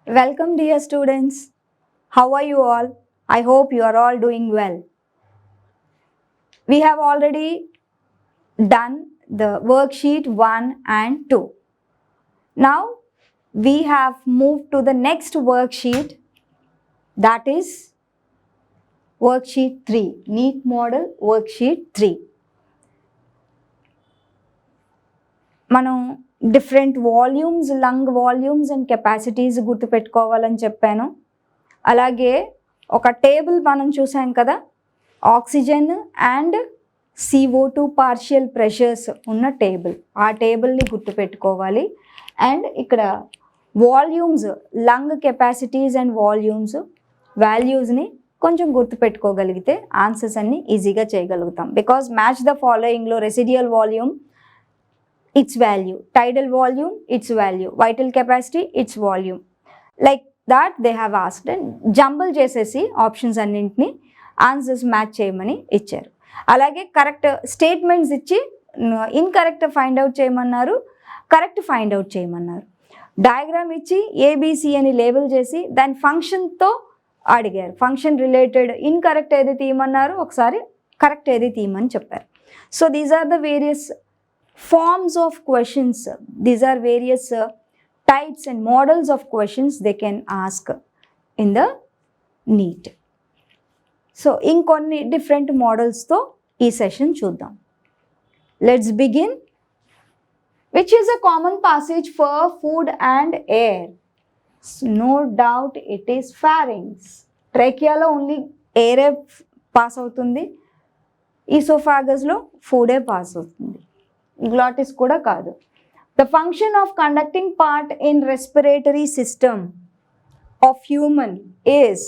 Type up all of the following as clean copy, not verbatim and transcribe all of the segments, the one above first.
Welcome dear students. How are you all? I hope you are all doing well. We have already done the worksheet 1 and 2. Now we have moved to the next worksheet, that is worksheet 3, Neet model worksheet 3. మనం different volumes, lung volumes and capacities గుర్తుపెట్టుకోవాలని చెప్పాను. అలాగే ఒక table మనం చూసాం కదా, oxygen and CO2 partial pressures ఉన్న table, ఆ టేబుల్ని గుర్తుపెట్టుకోవాలి. అండ్ ఇక్కడ volumes, lung capacities and volumes వాల్యూస్ని కొంచెం గుర్తుపెట్టుకోగలిగితే ఆన్సర్స్ అన్ని ఈజీగా చేయగలుగుతాం. బికాజ్ మ్యాచ్ ద ఫాలోయింగ్లో residual volume its value, tidal volume its value, vital capacity its volume, like that they have asked and jumble చేసేసి ఆప్షన్స్ అన్నింటినీ ఆన్సర్స్ మ్యాచ్ చేయమని ఇచ్చారు. అలాగే కరెక్ట్ స్టేట్మెంట్స్ ఇచ్చి ఇన్కరెక్ట్ ఫైండ్ అవుట్ చేయమన్నారు, కరెక్ట్ ఫైండ్ అవుట్ చేయమన్నారు. Diagram ఇచ్చి ABC అని లేబుల్ చేసి దాని ఫంక్షన్తో అడిగారు. ఫంక్షన్ రిలేటెడ్ ఇన్కరెక్ట్ ఏది తీయమన్నారు, ఒకసారి కరెక్ట్ ఏది తీయమని చెప్పారు. So these are the various forms of questions. These are various types and models of questions they can ask in the NEET. So inkonni different models tho ee session chuddam. Let's begin. Which is a common passage for food and air? No doubt it is pharynx. Trachea lo only air pass avutundi, esophagus lo food pass avutundi, glottis kuda kaadu. The function of conducting part in respiratory system of human is,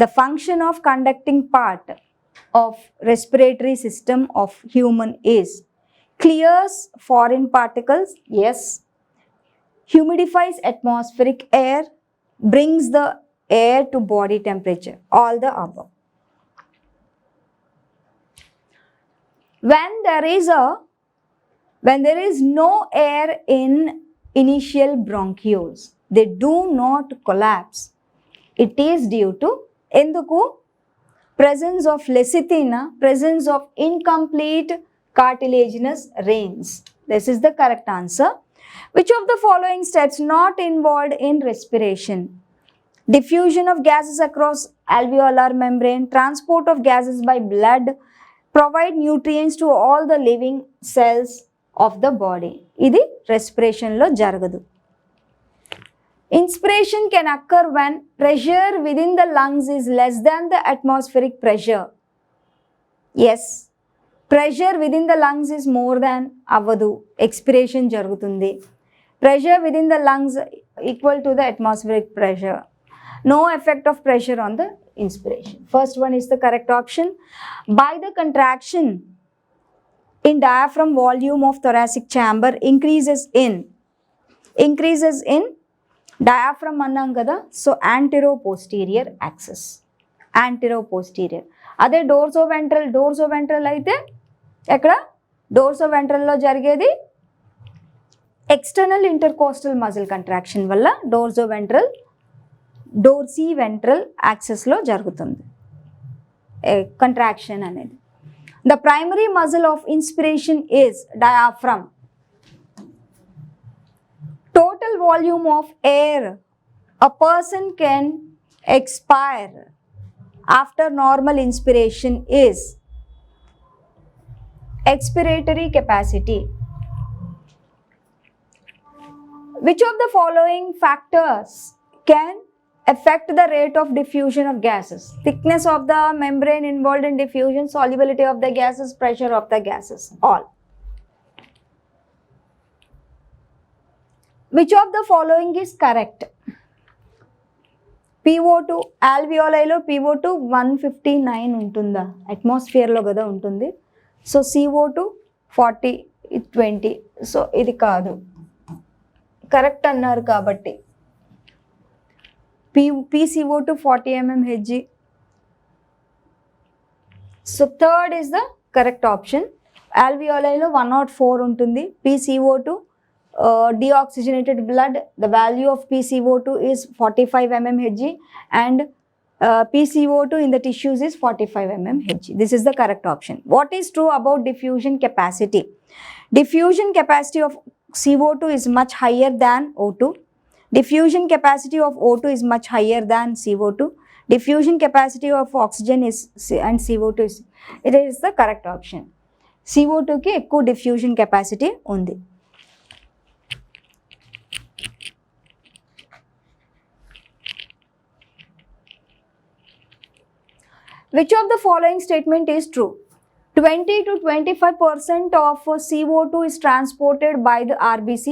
the function of conducting part of respiratory system of human is, clears foreign particles, yes, humidifies atmospheric air, brings the air to body temperature, all the above. When there is no air in initial bronchioles, they do not collapse. It is due to enduku presence of lecithin, presence of incomplete cartilaginous veins. This is the correct answer. Which of the following steps not involved in respiration? Diffusion of gases across alveolar membrane, transport of gases by blood, provide nutrients to all the living cells of the body. Idi respiration lo jaragadu. Inspiration can occur when pressure within the lungs is less than the atmospheric pressure. Yes, pressure within the lungs is more than avadu, expiration jarugutundi. Pressure within the lungs equal to the atmospheric pressure. No effect of pressure on the inspiration. First one is the correct option. By the contraction in diaphragm volume of thoracic chamber increases in diaphragm annam kada, so anteroposterior axis, anteroposterior. అదే డోర్సోవెంట్రల్ అయితే ఎక్కడ డోర్సోవెంట్రల్లో జరిగేది external intercostal muscle contraction వల్ల Dorsey ventral యాక్సెస్లో జరుగుతుంది contraction అనేది. The primary muscle of inspiration is diaphragm. Total volume of air a person can expire after normal inspiration is expiratory capacity. Which of the following factors can affect the rate of diffusion of gases? Thickness of the membrane involved in diffusion, solubility of the gases, pressure of the gases, all. Which of the following is correct? PO2 ఆల్వియోలైలో PO2 159 ఉంటుందా? అట్మాస్ఫియర్లో కదా ఉంటుంది. So CO2 40 20. So ఇది కాదు, correct అన్నారు కాబట్టి PCO2 40 mmHg. So third is the correct option. ఆల్వియోలైలో 104 ఉంటుంది. PCO2 deoxygenated blood, the value of PCO2 is 45 mmHg and PCO2 in the tissues is 45 mmHg. This is the correct option. What is true about diffusion capacity? Diffusion capacity of CO2 is much higher than O2. Diffusion capacity of O2 is much higher than CO2. Diffusion capacity of oxygen is and CO2 is, it is the correct option. CO2 ki ekku diffusion capacity undi. Which of the following statement is true? 20 to 25% of CO2 is transported by the RBC.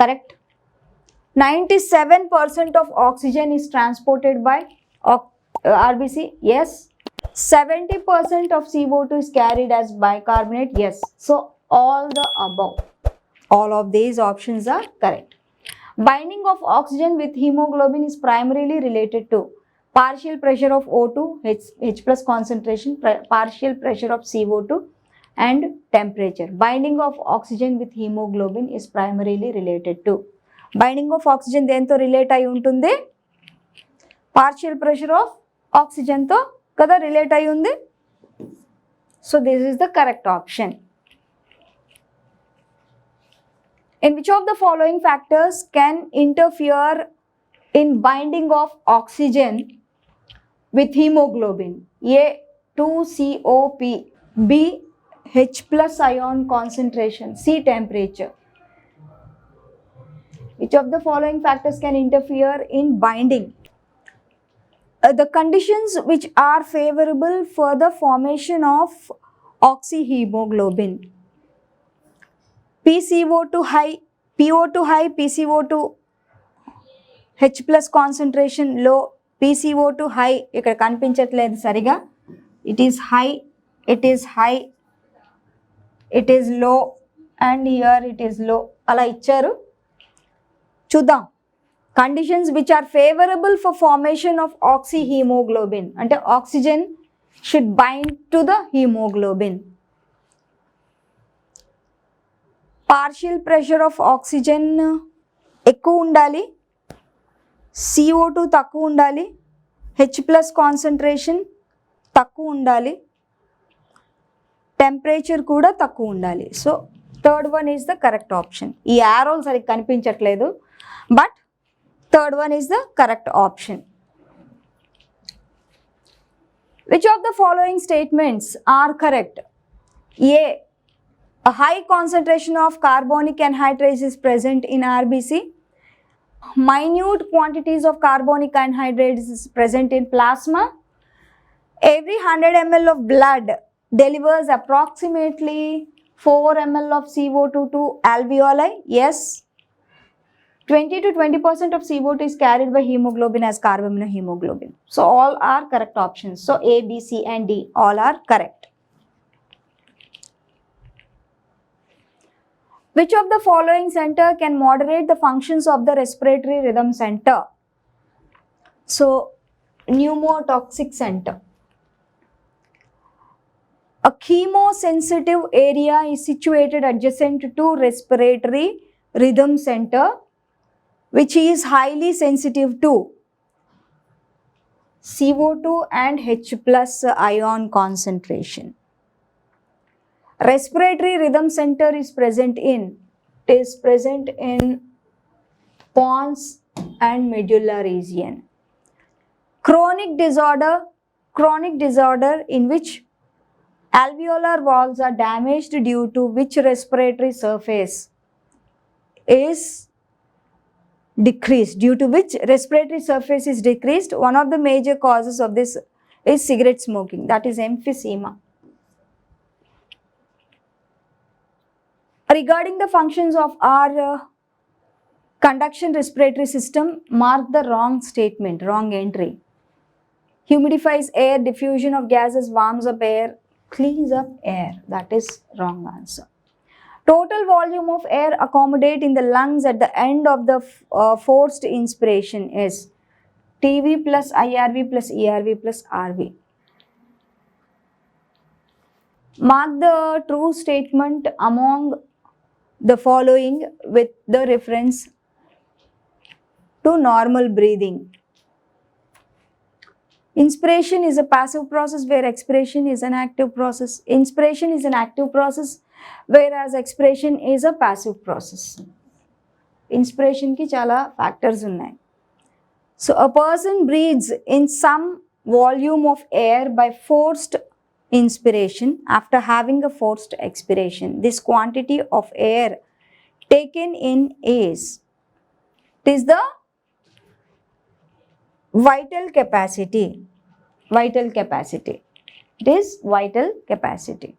Correct. 97% of oxygen is transported by RBC. Yes. 70% of CO2 is carried as bicarbonate. Yes. So all the above. All of these options are correct. Binding of oxygen with hemoglobin is primarily related to partial pressure of O2, H plus concentration, partial pressure of CO2 and temperature. Binding of oxygen with hemoglobin is primarily related to. Binding of oxygen dento relate ayi untundi, partial pressure of oxygen to kada relate ayi undi. So this is the correct option. In which of the following factors can interfere in binding of oxygen with hemoglobin? A 2COP, B H plus ion concentration, C temperature. Which of the following factors can interfere in binding? The conditions which are favorable for the formation of oxyhemoglobin. PCO2 high, PO2 high, PCO2 H plus concentration low, PCO2 high, ఇక్కడ కనిపించట్లేదు సరిగా, it is high, it is high, it is low and here it is low, అలా ఇచ్చారు. చూద్దాం. Conditions which are favourable for formation of oxyhaemoglobin అంటే oxygen should bind to the haemoglobin. Partial pressure of oxygen ఎక్కువ ఉండాలి, CO2 తక్కువ ఉండాలి, H plus concentration తక్కువ ఉండాలి, టెంపరేచర్ కూడా తక్కువ ఉండాలి. So third one is the correct option. ఈ యారోలు సరిగ్గా కనిపించట్లేదు, but third one is the correct option. Which of the following statements are correct? A high concentration of carbonic anhydrase is present in RBC. Minute quantities of carbonic anhydrase is present in plasma. Every 100 ml of blood delivers approximately 4 ml of CO2 to alveoli. Yes. 20 to 20% of CO2 is carried by hemoglobin as carbaminohemoglobin. So all are correct options. So A, B, C and D all are correct. Which of the following center can moderate the functions of the respiratory rhythm center? So pneumotoxic center. A chemosensitive area is situated adjacent to respiratory rhythm center, which is highly sensitive to CO2 and H plus ion concentration. Respiratory rhythm center is present in pons and medulla region. Chronic disorder in which alveolar valves are damaged due to which respiratory surface is decreased, due to which respiratory surface is decreased. One of the major causes of this is cigarette smoking, that is emphysema. Regarding the functions of our Conduction respiratory system, mark the wrong statement, wrong entry. Humidifies air, diffusion of gases, warms up air, cleans up air. That is wrong answer. Total volume of air accommodate in the lungs at the end of the forced inspiration is TV plus IRV plus ERV plus RV. Mark the true statement among the following with the reference to normal breathing. Inspiration is a passive process where expiration is an active process. Inspiration is an active process whereas expiration is a passive process. Inspiration ki chala factors unnai. So a person breathes in some volume of air by forced inspiration after having a forced expiration. This quantity of air taken in is, it is the vital capacity. Vital capacity. It is vital capacity.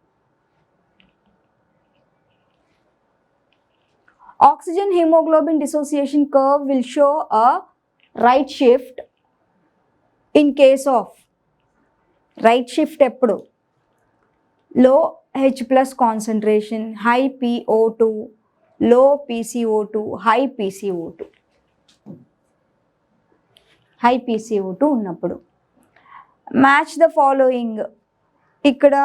Oxygen hemoglobin dissociation curve will show a right shift in case of right shift eppudu low H plus concentration, high PO2, low PCO2, high PCO2. High PCO2 ఉన్నప్పుడు. Match the following. ఇక్కడ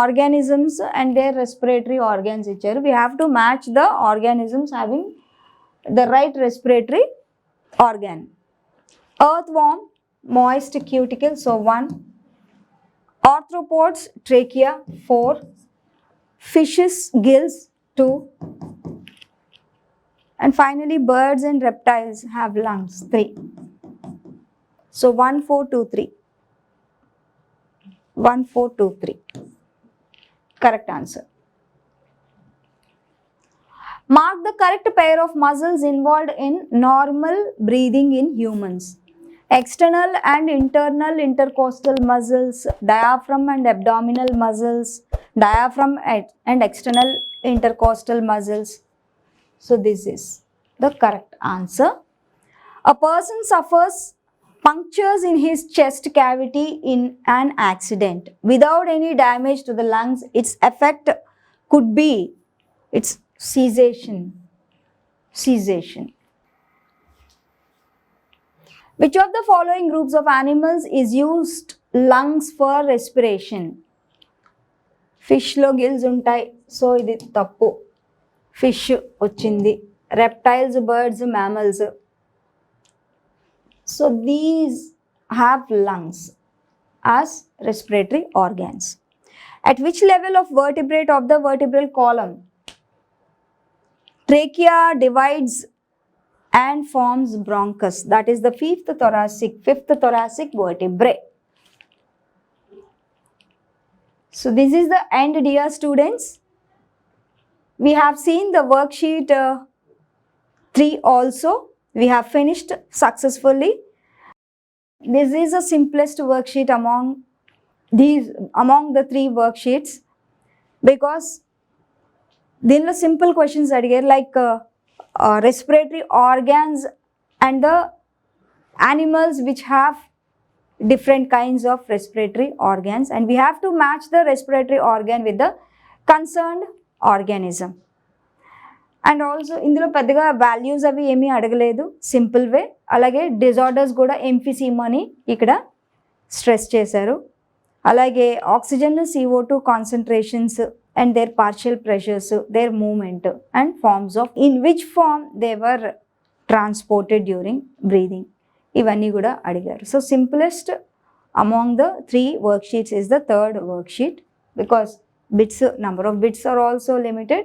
organisms and their respiratory organs ఇచ్చారు. We have to match the organisms having the right respiratory organ. Earthworm, moist cuticle, so 1. Arthropods, trachea, 4. Fishes, gills, 2. And finally, birds and reptiles have lungs, 3. So 1, 4, 2, 3. 1, 4, 2, 3. Correct answer. Mark the correct pair of muscles involved in normal breathing in humans. External and internal intercostal muscles, diaphragm and abdominal muscles, diaphragm and external intercostal muscles. So this is the correct answer. A person suffers punctures in his chest cavity in an accident without any damage to the lungs. Its effect could be its cessation. Cessation. Which of the following groups of animals is used lungs for respiration? Fish lo gills untai, so idi tappu. Fish ochindi. Reptiles, birds, mammals. So these have lungs as respiratory organs. At which level of vertebrate of the vertebral column? Trachea divides and forms bronchus. That is the fifth thoracic vertebrae. So this is the end, dear students. We have seen the worksheet 3 also. We have finished successfully. This is the simplest worksheet among the 3 worksheets because దీనిలో simple questions అడిగారు like respiratory organs and the animals which have different kinds of respiratory organs, and we have to match the respiratory organ with the concerned organism. And also ఇందులో పెద్దగా values అవి ఏమీ అడగలేదు, simple way. అలాగే disorders కూడా ఎంఫిసీమా అని ఇక్కడ stress చేశారు. అలాగే oxygen CO2 concentrations and their partial pressures, their movement and forms of in which form they were transported during breathing, ఇవన్నీ కూడా అడిగారు. So simplest among the 3 worksheets is the third worksheet because number of bits are also limited.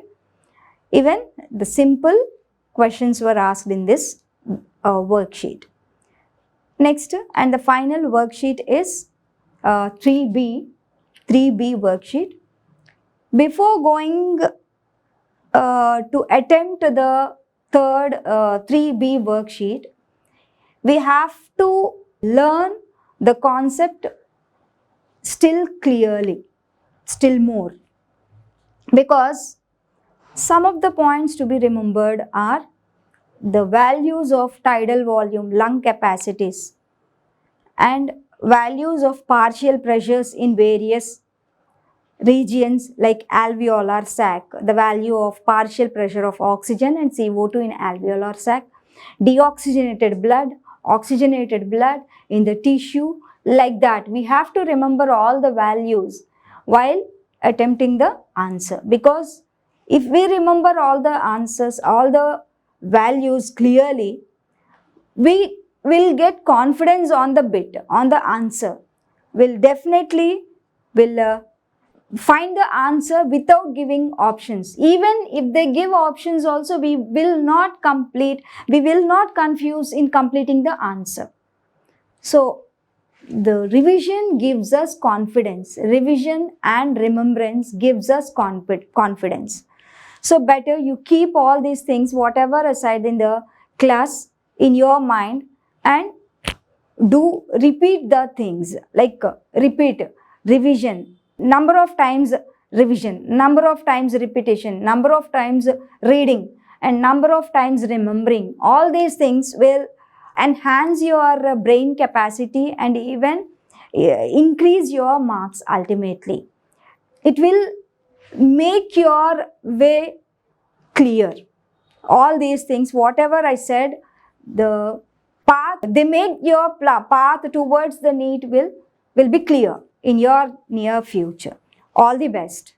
Even the simple questions were asked in this worksheet. Next and the final worksheet is 3B worksheet. Before going to attempt the third 3B worksheet, we have to learn the concept still clearly, still more, because some of the points to be remembered are the values of tidal volume, lung capacities, and values of partial pressures in various regions like alveolar sac, the value of partial pressure of oxygen and CO2 in alveolar sac, deoxygenated blood, oxygenated blood in the tissue, like that. We have to remember all the values while attempting the answer, because if we remember all the answers, all the values clearly, we will get confidence on the bit, on the answer. We'll definitely will find the answer without giving options. Even if they give options also, we will not confuse in completing the answer. So the revision gives us confidence. Revision and remembrance gives us confidence. So better you keep all these things, whatever aside in the class, in your mind, and do repeat the things, like repeat, revision, number of times revision, number of times repetition, number of times reading, and number of times remembering. All these things will enhance your brain capacity and even increase your marks ultimately. It will make your way clear. All these things, whatever I said, the path, they make your path towards the NEET will be clear in your near future. All the best.